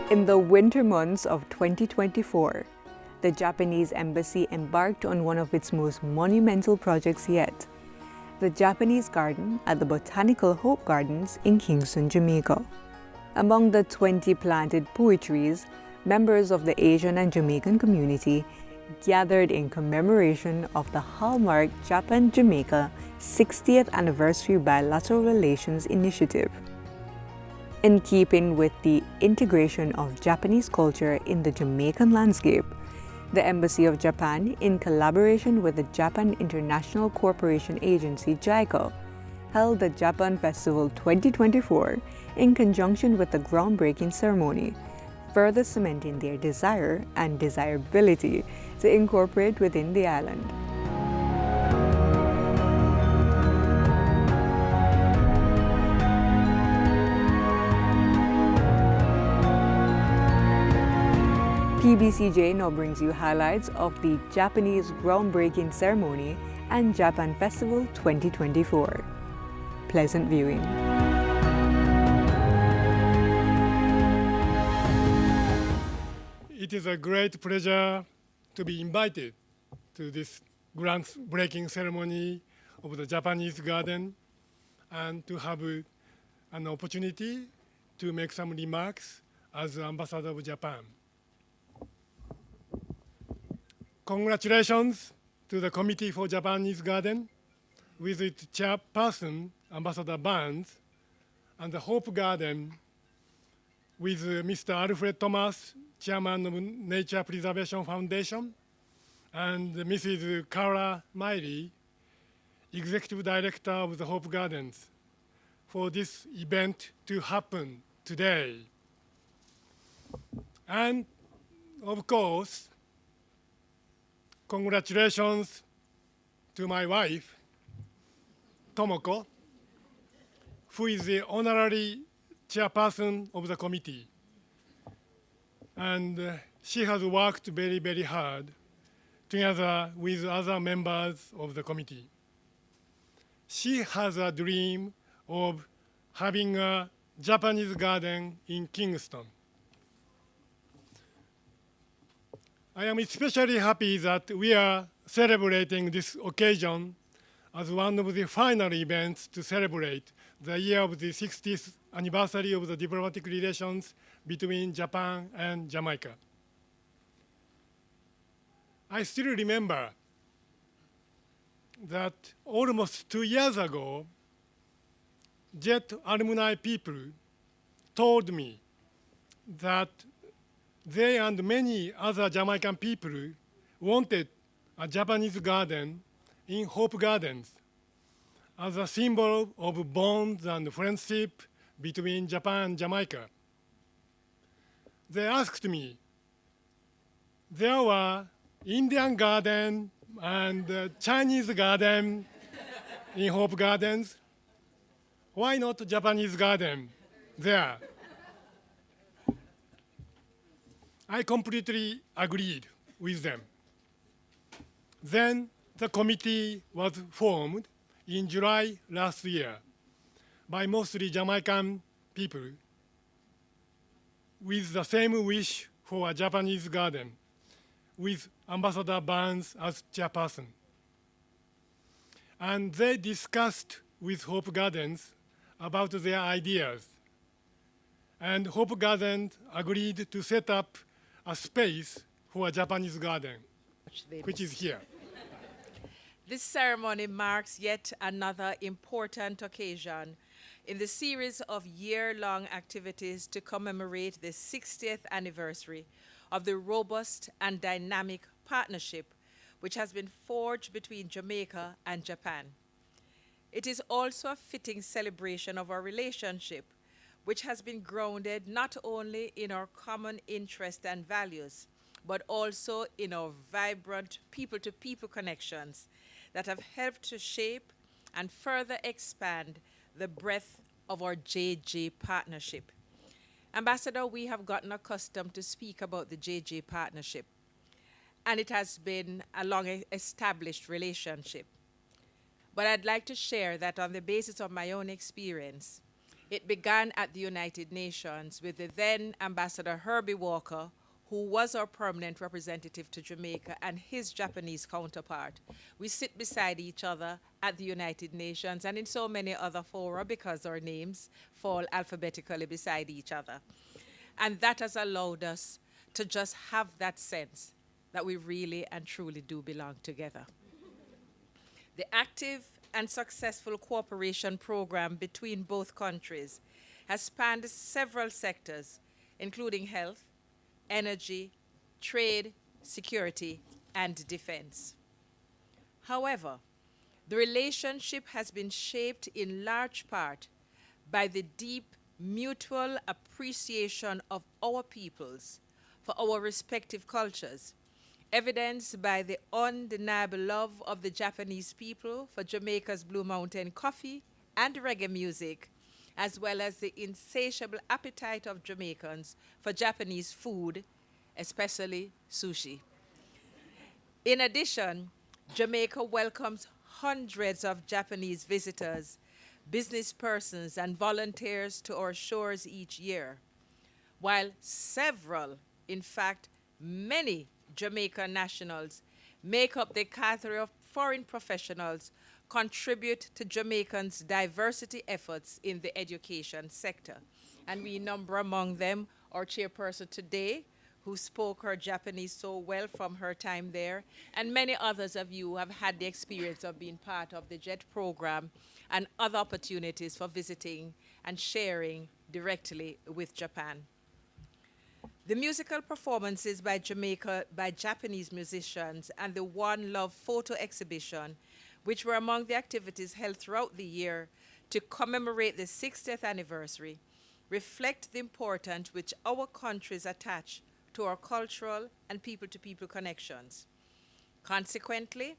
In the winter months of 2024, the Japanese embassy embarked on one of its most monumental projects yet, the Japanese garden at the Botanical Hope Gardens in Kingston, Jamaica. Among the 20 planted pui trees, members of the Asian and Jamaican community gathered in commemoration of the hallmark Japan Jamaica 60th Anniversary Bilateral Relations Initiative. In keeping with the integration of Japanese culture in the Jamaican landscape, the Embassy of Japan, in collaboration with the Japan International Cooperation Agency JICA, held the Japan Festival 2024 in conjunction with the groundbreaking ceremony, further cementing their desire and desirability to incorporate within the island. PBCJ now brings you highlights of the Japanese groundbreaking ceremony and Japan Festival 2024. Pleasant viewing. It is a great pleasure to be invited to this groundbreaking ceremony of the Japanese garden and to have an opportunity to make some remarks as Ambassador of Japan. Congratulations to the Committee for Japanese Garden with its chairperson, Ambassador Barnes, and the Hope Garden with Mr. Alfred Thomas, Chairman of Nature Preservation Foundation, and Mrs. Carla Miley, Executive Director of the Hope Gardens, for this event to happen today. And of course, congratulations to my wife, Tomoko, who is the honorary chairperson of the committee. And she has worked very, very hard together with other members of the committee. She has a dream of having a Japanese garden in Kingston. I am especially happy that we are celebrating this occasion as one of the final events to celebrate the year of the 60th anniversary of the diplomatic relations between Japan and Jamaica. I still remember that almost 2 years ago, JET alumni people told me that they and many other Jamaican people wanted a Japanese garden in Hope Gardens as a symbol of bonds and friendship between Japan and Jamaica. They asked me, there were Indian garden and Chinese garden in Hope Gardens. Why not Japanese garden there? I completely agreed with them. Then the committee was formed in July last year by mostly Jamaican people with the same wish for a Japanese garden, with Ambassador Barnes as chairperson. And they discussed with Hope Gardens about their ideas. And Hope Gardens agreed to set up a space for a Japanese garden, which is here. This ceremony marks yet another important occasion in the series of year-long activities to commemorate the 60th anniversary of the robust and dynamic partnership which has been forged between Jamaica and Japan. It is also a fitting celebration of our relationship, which has been grounded not only in our common interests and values, but also in our vibrant people-to-people connections that have helped to shape and further expand the breadth of our JJ partnership. Ambassador, we have gotten accustomed to speak about the JJ partnership, and it has been a long-established relationship. But I'd like to share that on the basis of my own experience, It began at the United Nations with the then Ambassador Herbie Walker, who was our permanent representative to Jamaica, and his Japanese counterpart. We sit beside each other at the United Nations and in so many other fora because our names fall alphabetically beside each other. And that has allowed us to just have that sense that we really and truly do belong together. The active and successful cooperation program between both countries has spanned several sectors, including health, energy, trade, security, and defense. However, the relationship has been shaped in large part by the deep mutual appreciation of our peoples for our respective cultures, evidenced by the undeniable love of the Japanese people for Jamaica's Blue Mountain coffee and reggae music, as well as the insatiable appetite of Jamaicans for Japanese food, especially sushi. In addition, Jamaica welcomes hundreds of Japanese visitors, business persons, and volunteers to our shores each year, while several, in fact, many Jamaican nationals make up the cadre of foreign professionals contribute to Jamaicans' diversity efforts in the education sector. And we number among them our chairperson today, who spoke her Japanese so well from her time there, and many others of you have had the experience of being part of the JET program and other opportunities for visiting and sharing directly with Japan. The musical performances by Japanese musicians and the One Love photo exhibition, which were among the activities held throughout the year to commemorate the 60th anniversary, reflect the importance which our countries attach to our cultural and people-to-people connections. Consequently,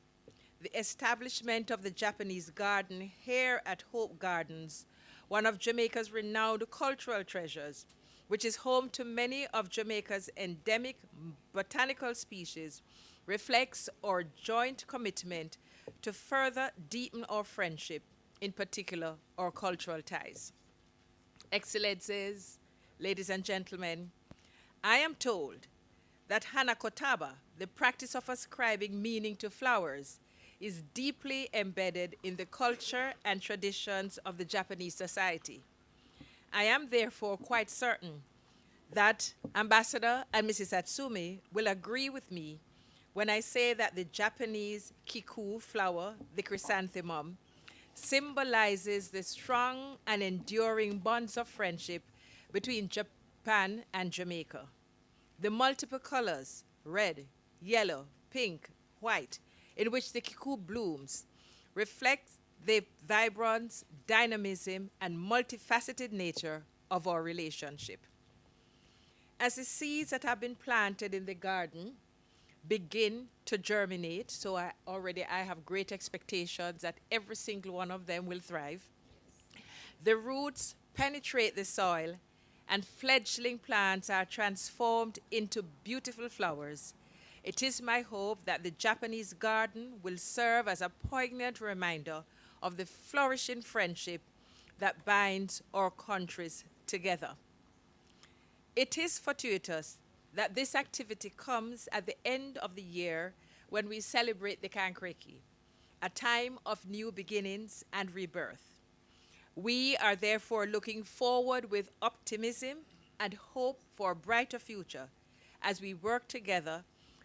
the establishment of the Japanese Garden here at Hope Gardens, one of Jamaica's renowned cultural treasures, which is home to many of Jamaica's endemic botanical species, reflects our joint commitment to further deepen our friendship, in particular our cultural ties. Excellencies, ladies and gentlemen, I am told that hanakotaba, the practice of ascribing meaning to flowers, is deeply embedded in the culture and traditions of the Japanese society. I am therefore quite certain that Ambassador and Mrs. Atsumi will agree with me when I say that the Japanese kiku flower, the chrysanthemum, symbolizes the strong and enduring bonds of friendship between Japan and Jamaica. The multiple colors, red, yellow, pink, white, in which the kiku blooms, reflect the vibrance, dynamism, and multifaceted nature of our relationship. As the seeds that have been planted in the garden begin to germinate, so I have great expectations that every single one of them will thrive. The roots penetrate the soil and fledgling plants are transformed into beautiful flowers. It is my hope that the Japanese garden will serve as a poignant reminder of the flourishing friendship that binds our countries together. It is fortuitous that this activity comes at the end of the year when we celebrate the Kankreki, a time of new beginnings and rebirth. We are therefore looking forward with optimism and hope for a brighter future as we work together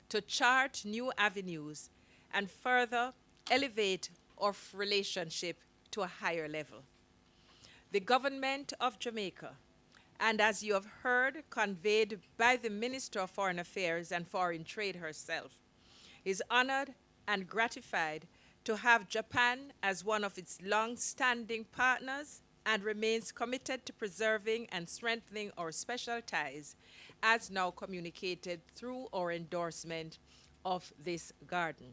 to chart new avenues and further elevate our relationship to a higher level. The government of Jamaica, and as you have heard conveyed by the Minister of Foreign Affairs and Foreign Trade herself, is honored and gratified to have Japan as one of its long-standing partners and remains committed to preserving and strengthening our special ties as now communicated through our endorsement of this garden.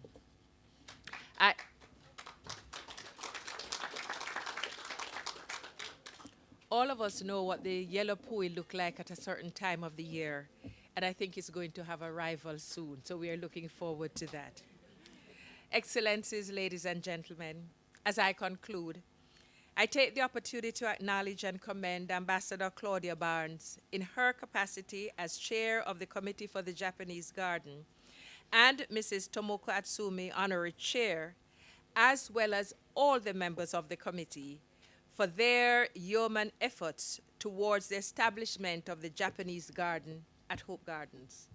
All of us know what the yellow pui look like at a certain time of the year, and I think it's going to have a rival soon, so we are looking forward to that. Excellencies, ladies and gentlemen, as I conclude, I take the opportunity to acknowledge and commend Ambassador Claudia Barnes in her capacity as chair of the Committee for the Japanese Garden and Mrs. Tomoko Atsumi, honorary chair, as well as all the members of the committee for their yeoman efforts towards the establishment of the Japanese garden at Hope Gardens.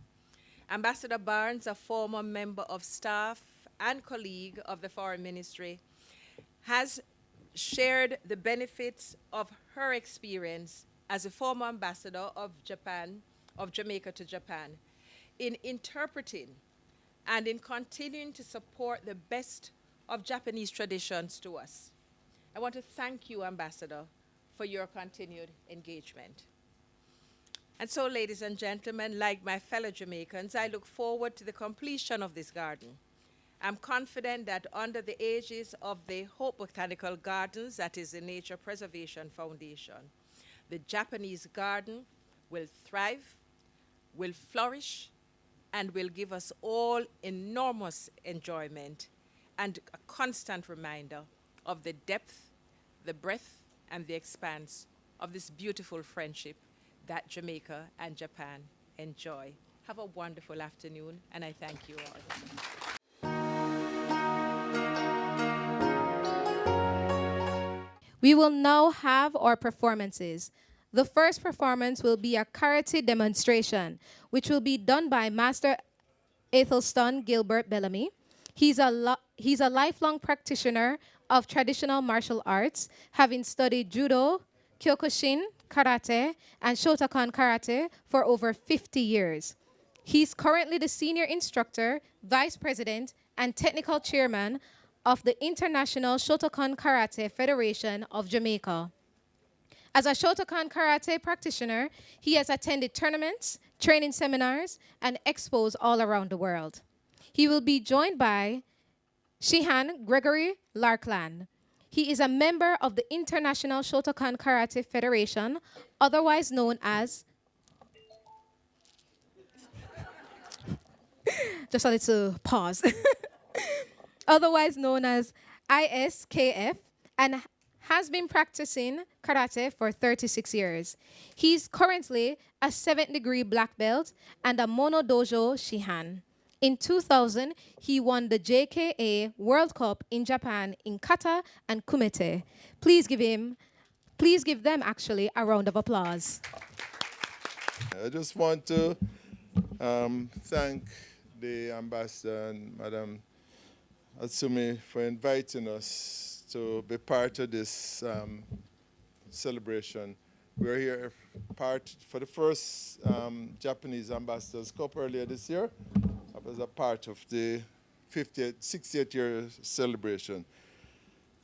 Ambassador Barnes, a former member of staff and colleague of the Foreign Ministry, has shared the benefits of her experience as a former ambassador of Jamaica to Japan, in interpreting and in continuing to support the best of Japanese traditions to us. I want to thank you, Ambassador, for your continued engagement. And so, ladies and gentlemen, like my fellow Jamaicans, I look forward to the completion of this garden. I'm confident that under the aegis of the Hope Botanical Gardens, that is the Nature Preservation Foundation, the Japanese garden will thrive, will flourish, and will give us all enormous enjoyment and a constant reminder of the depth, the breadth, and the expanse of this beautiful friendship that Jamaica and Japan enjoy. Have a wonderful afternoon, and I thank you all. We will now have our performances. The first performance will be a karate demonstration, which will be done by Master Athelston Gilbert Bellamy. He's a lifelong practitioner of traditional martial arts, having studied judo, kyokushin, karate, and Shotokan karate for over 50 years. He's currently the senior instructor, vice president, and technical chairman of the International Shotokan Karate Federation of Jamaica. As a Shotokan karate practitioner, he has attended tournaments, training seminars, and expos all around the world. He will be joined by Shihan Gregory Larkland. He is a member of the International Shotokan Karate Federation, otherwise known as just a little pause. Otherwise known as ISKF, and has been practicing karate for 36 years. He's currently a 7th degree black belt and a Mono Dojo Shihan. In 2000, he won the JKA World Cup in Japan in kata and kumite. Please give them actually a round of applause. I just want to thank the ambassador and Madam Atsumi for inviting us to be part of this celebration. We're here for the first Japanese Ambassadors Cup earlier this year. I was a part of the 68th year celebration.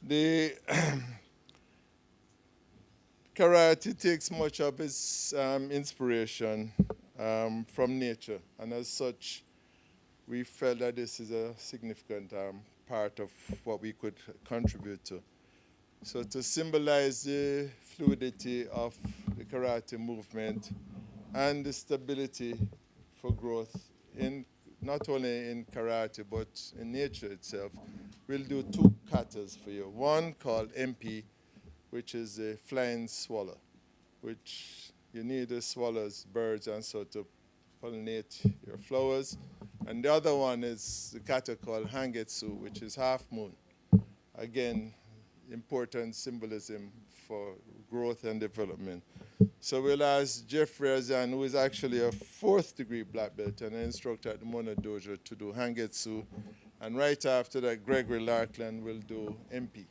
The karate takes much of its inspiration from nature, and as such, we felt that this is a significant part of what we could contribute to. So to symbolize the fluidity of the karate movement and the stability for growth in not only in karate but in nature itself, we'll do 2 katas for you. One called MP, which is a flying swallow, which you need the swallows, birds, and so to pollinate your flowers. And the other one is the kata called Hangetsu, which is half moon. Again, important symbolism for growth and development. So we'll ask Jeffrey Azan, who is actually a 4th degree black belt and an instructor at the Mono Dojo, to do Hangetsu. And right after that, Gregory Larkland will do MP.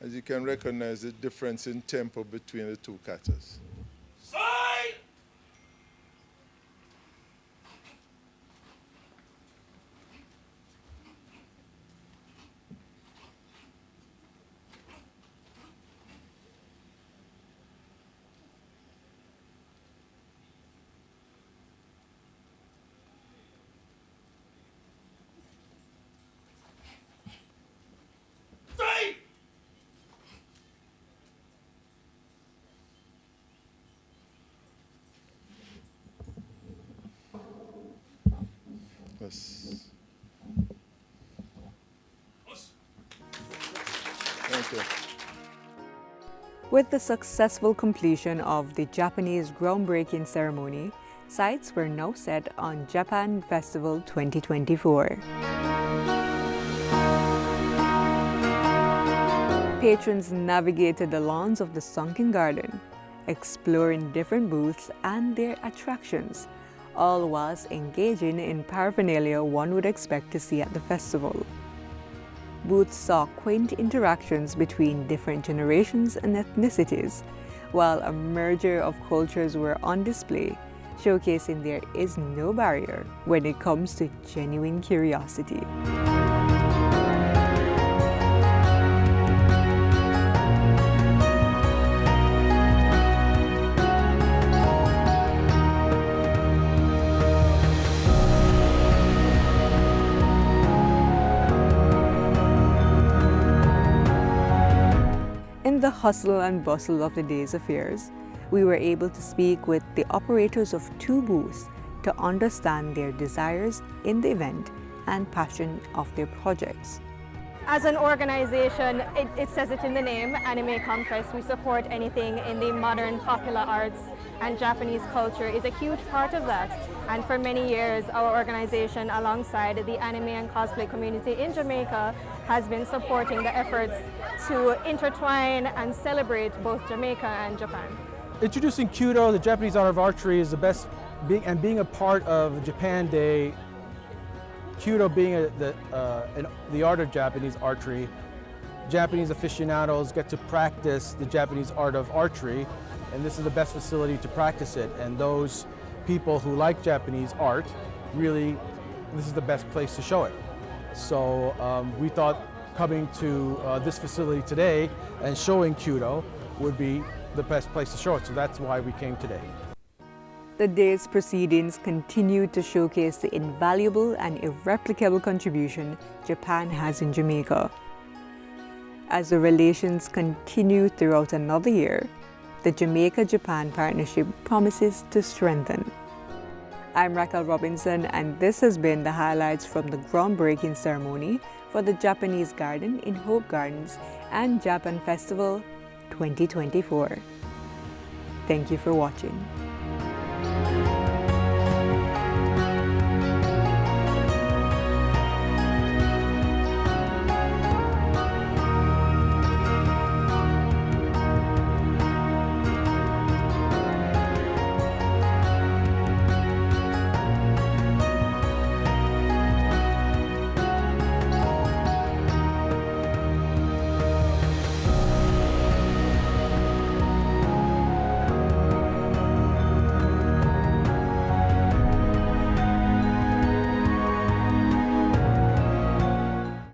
as you can recognize the difference in tempo between the two katas. Yes. Thank you. With the successful completion of the Japanese groundbreaking ceremony, sights were now set on Japan Festival 2024. Patrons navigated the lawns of the sunken garden, exploring different booths and their attractions, all whilst engaging in paraphernalia one would expect to see at the festival. Booths saw quaint interactions between different generations and ethnicities, while a merger of cultures were on display, showcasing there is no barrier when it comes to genuine curiosity. In the hustle and bustle of the day's affairs, we were able to speak with the operators of 2 booths to understand their desires in the event and passion of their projects. As an organization, it says it in the name, Anime Confest. We support anything in the modern popular arts, and Japanese culture is a huge part of that. And for many years, our organization, alongside the anime and cosplay community in Jamaica, has been supporting the efforts to intertwine and celebrate both Jamaica and Japan. Introducing Kyudo, the Japanese art of archery, is the best, being a part of Japan Day. Kyudo being the art of Japanese archery, Japanese aficionados get to practice the Japanese art of archery, and this is the best facility to practice it. And those people who like Japanese art, really, this is the best place to show it. So we thought coming to this facility today and showing Kyudo would be the best place to show it. So that's why we came today. The day's proceedings continue to showcase the invaluable and irreplicable contribution Japan has in Jamaica. As the relations continue throughout another year, the Jamaica-Japan partnership promises to strengthen. I'm Raquel Robinson, and this has been the highlights from the groundbreaking ceremony for the Japanese Garden in Hope Gardens and Japan Festival 2024. Thank you for watching.